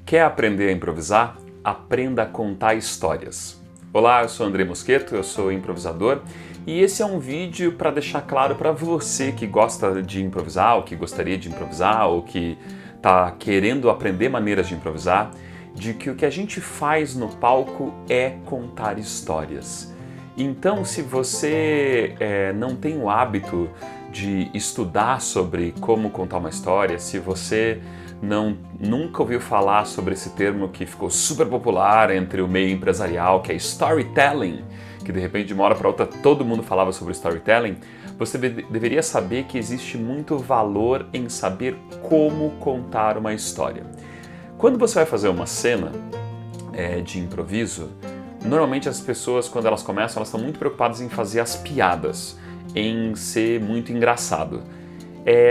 Quer aprender a improvisar? Aprenda a contar histórias. Olá, eu sou André Mosqueto, eu sou improvisador e esse é um vídeo para deixar claro para você que gosta de improvisar, ou que gostaria de improvisar, ou que está querendo aprender maneiras de improvisar, de que o que a gente faz no palco é contar histórias. Então, se você não tem o hábito de estudar sobre como contar uma história, se você nunca ouviu falar sobre esse termo que ficou super popular entre o meio empresarial, que é storytelling, que de repente de uma hora para outra todo mundo falava sobre storytelling, você deveria saber que existe muito valor em saber como contar uma história. Quando você vai fazer uma cena de improviso, normalmente as pessoas, quando elas começam, elas estão muito preocupadas em fazer as piadas, em ser muito engraçado.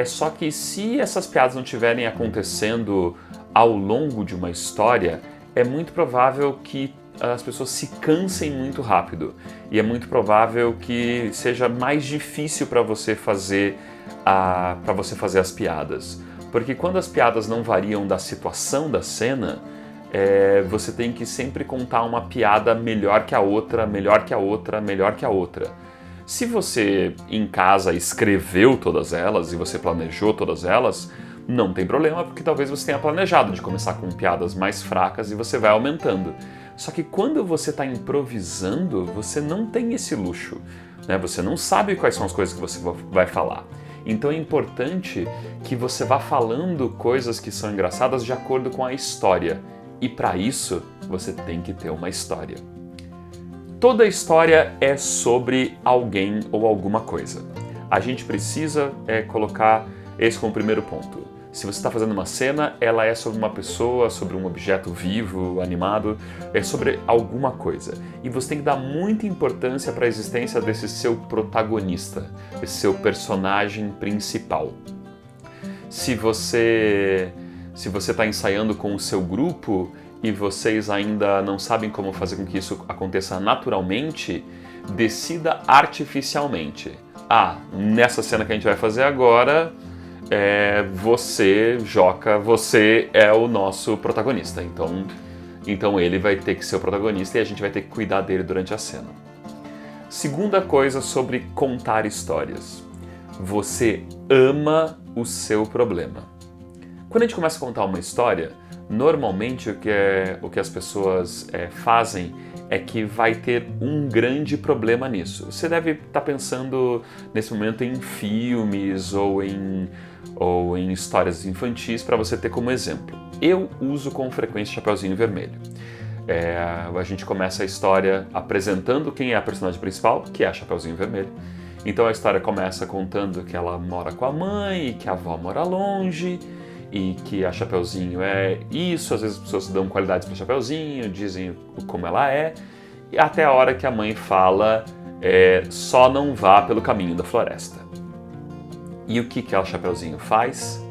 Só que se essas piadas não estiverem acontecendo ao longo de uma história, é muito provável que as pessoas se cansem muito rápido. E é muito provável que seja mais difícil para você fazer as piadas. Porque quando as piadas não variam da situação da cena, você tem que sempre contar uma piada melhor que a outra, melhor que a outra, melhor que a outra. Se você em casa escreveu todas elas e você planejou todas elas, não tem problema, porque talvez você tenha planejado de começar com piadas mais fracas e você vai aumentando. Só que quando você está improvisando, você não tem esse luxo, né? Você não sabe quais são as coisas que você vai falar. Então é importante que você vá falando coisas que são engraçadas de acordo com a história. E para isso, você tem que ter uma história. Toda história é sobre alguém ou alguma coisa. A gente precisa colocar esse como primeiro ponto. Se você está fazendo uma cena, ela é sobre uma pessoa, sobre um objeto vivo, animado, é sobre alguma coisa. E você tem que dar muita importância para a existência desse seu protagonista, esse seu personagem principal. Se você está ensaiando com o seu grupo e vocês ainda não sabem como fazer com que isso aconteça naturalmente, decida artificialmente. Nessa cena que a gente vai fazer agora, você, Joca, você é o nosso protagonista. Então ele vai ter que ser o protagonista e a gente vai ter que cuidar dele durante a cena. Segunda coisa sobre contar histórias. Você ama o seu problema. Quando a gente começa a contar uma história, normalmente o que as pessoas fazem é que vai ter um grande problema nisso. Você deve estar pensando nesse momento em filmes ou em histórias infantis para você ter como exemplo. Eu uso com frequência Chapeuzinho Vermelho. A gente começa a história apresentando quem é a personagem principal, que é a Chapeuzinho Vermelho. Então a história começa contando que ela mora com a mãe e que a avó mora longe, e que a Chapeuzinho é isso, às vezes as pessoas dão qualidades para Chapeuzinho, dizem como ela é, e até a hora que a mãe fala, só não vá pelo caminho da floresta. E o que a Chapeuzinho faz?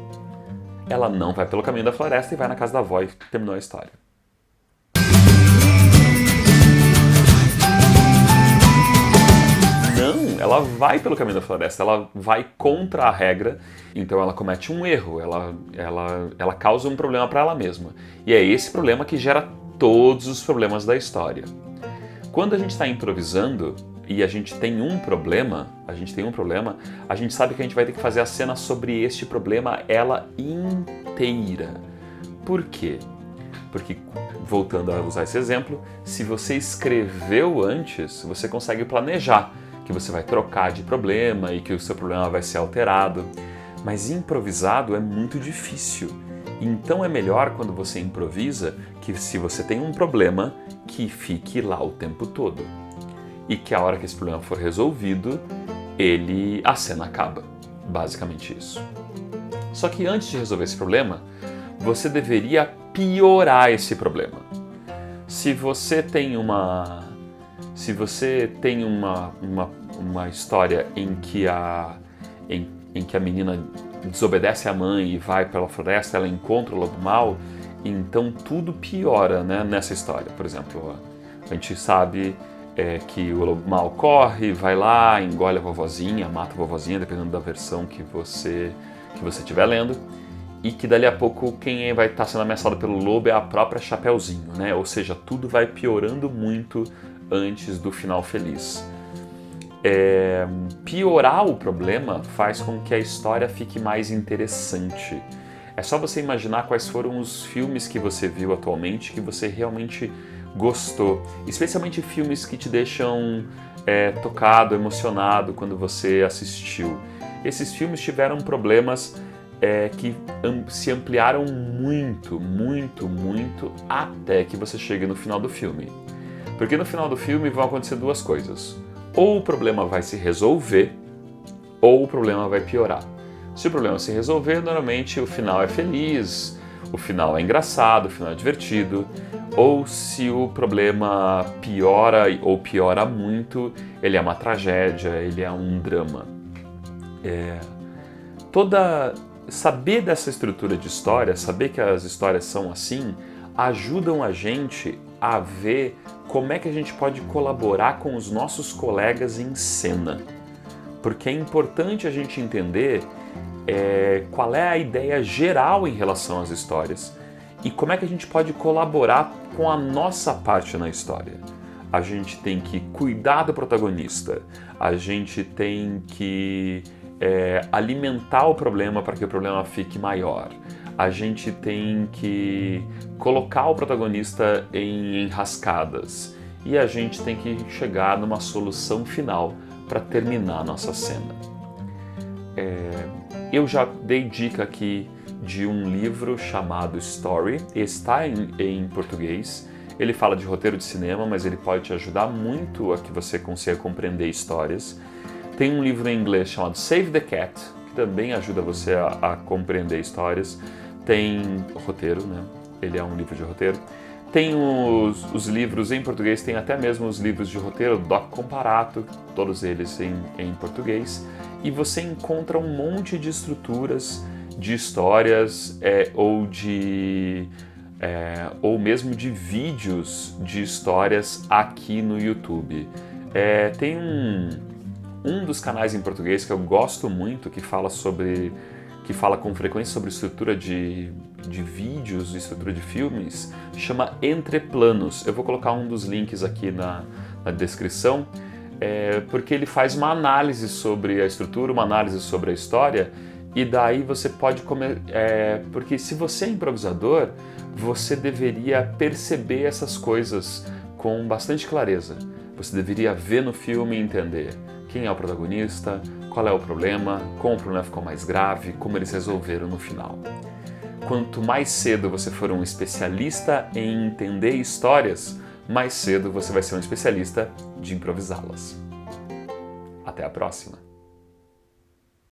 Ela não vai pelo caminho da floresta e vai na casa da avó e terminou a história. Ela vai pelo caminho da floresta, ela vai contra a regra, então ela comete um erro, ela causa um problema para ela mesma. E é esse problema que gera todos os problemas da história. Quando a gente está improvisando e a gente tem um problema, a gente sabe que a gente vai ter que fazer a cena sobre este problema ela inteira. Por quê? Porque, voltando a usar esse exemplo, se você escreveu antes, você consegue planejar que você vai trocar de problema e que o seu problema vai ser alterado. Mas improvisado é muito difícil. Então é melhor quando você improvisa que se você tem um problema, que fique lá o tempo todo. E que a hora que esse problema for resolvido, a cena acaba. Basicamente isso. Suma que antes de resolver esse problema, você deveria piorar esse problema. Se você tem uma história em que a menina desobedece à mãe e vai pela floresta, ela encontra o lobo mau, então tudo piora, né, nessa história. Por exemplo, a gente sabe que o lobo mau corre, vai lá, engole a vovozinha, mata a vovozinha, dependendo da versão que você estiver lendo. e que dali a pouco quem vai estar sendo ameaçado pelo lobo é a própria Chapeuzinho, né? Ou seja, tudo vai piorando muito antes do final feliz. Piorar o problema faz com que a história fique mais interessante. É só você imaginar quais foram os filmes que você viu atualmente que você realmente gostou, especialmente filmes que te deixam tocado, emocionado quando você assistiu. Esses filmes tiveram problemas que se ampliaram muito, muito, muito até que você chegue no final do filme. Porque no final do filme vão acontecer duas coisas. Ou o problema vai se resolver, ou o problema vai piorar. Se o problema se resolver, normalmente o final é feliz, o final é engraçado, o final é divertido. Ou se o problema piora ou piora muito, ele é uma tragédia, ele é um drama. Saber dessa estrutura de história, saber que as histórias são assim, ajudam a gente a ver como é que a gente pode colaborar com os nossos colegas em cena. Porque é importante a gente entender qual é a ideia geral em relação às histórias e como é que a gente pode colaborar com a nossa parte na história. A gente tem que cuidar do protagonista, a gente tem que alimentar o problema para que o problema fique maior. A gente tem que colocar o protagonista em enrascadas e a gente tem que chegar numa solução final para terminar a nossa cena. Eu já dei dica aqui de um livro chamado Story, está em português. Ele fala de roteiro de cinema, mas ele pode te ajudar muito a que você consiga compreender histórias. Tem um livro em inglês chamado Save the Cat, que também ajuda você a compreender histórias. Tem roteiro, né? Ele é um livro de roteiro. Tem os livros em português, tem até mesmo os livros de roteiro, Doc Comparato, todos eles em português. E você encontra um monte de estruturas de histórias ou mesmo de vídeos de histórias aqui no YouTube. Tem um dos canais em português que eu gosto muito, que fala com frequência sobre estrutura de vídeos, estrutura de filmes, chama Entre Planos. Eu vou colocar um dos links aqui na descrição, porque ele faz uma análise sobre a estrutura, uma análise sobre a história, e daí você pode porque se você é improvisador, você deveria perceber essas coisas com bastante clareza. Você deveria ver no filme e entender quem é o protagonista, qual é o problema, como o problema ficou mais grave, como eles resolveram no final. Quanto mais cedo você for um especialista em entender histórias, mais cedo você vai ser um especialista de improvisá-las. Até a próxima!